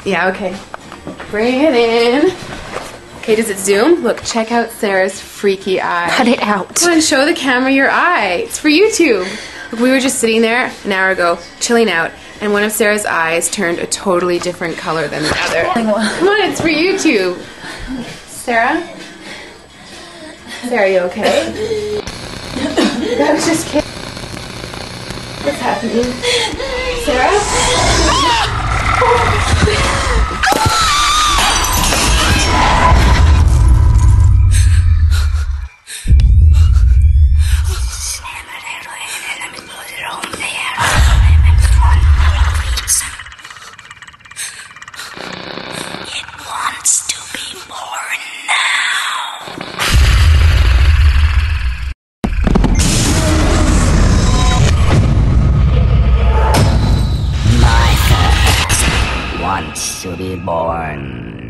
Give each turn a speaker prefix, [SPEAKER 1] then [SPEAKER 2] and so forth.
[SPEAKER 1] Yeah, okay. Bring it in. Okay, does it zoom? Look, check out Sarah's freaky eye.
[SPEAKER 2] Cut it out.
[SPEAKER 1] Come on, show the camera your eye. It's for YouTube. Look, we were just sitting there an hour ago, chilling out, and one of Sarah's eyes turned a totally different color than the other. Come on, it's for YouTube. Sarah? Sarah, you okay? I was just kidding. What's happening? Sarah?
[SPEAKER 3] It wants to be born now. My wants to be born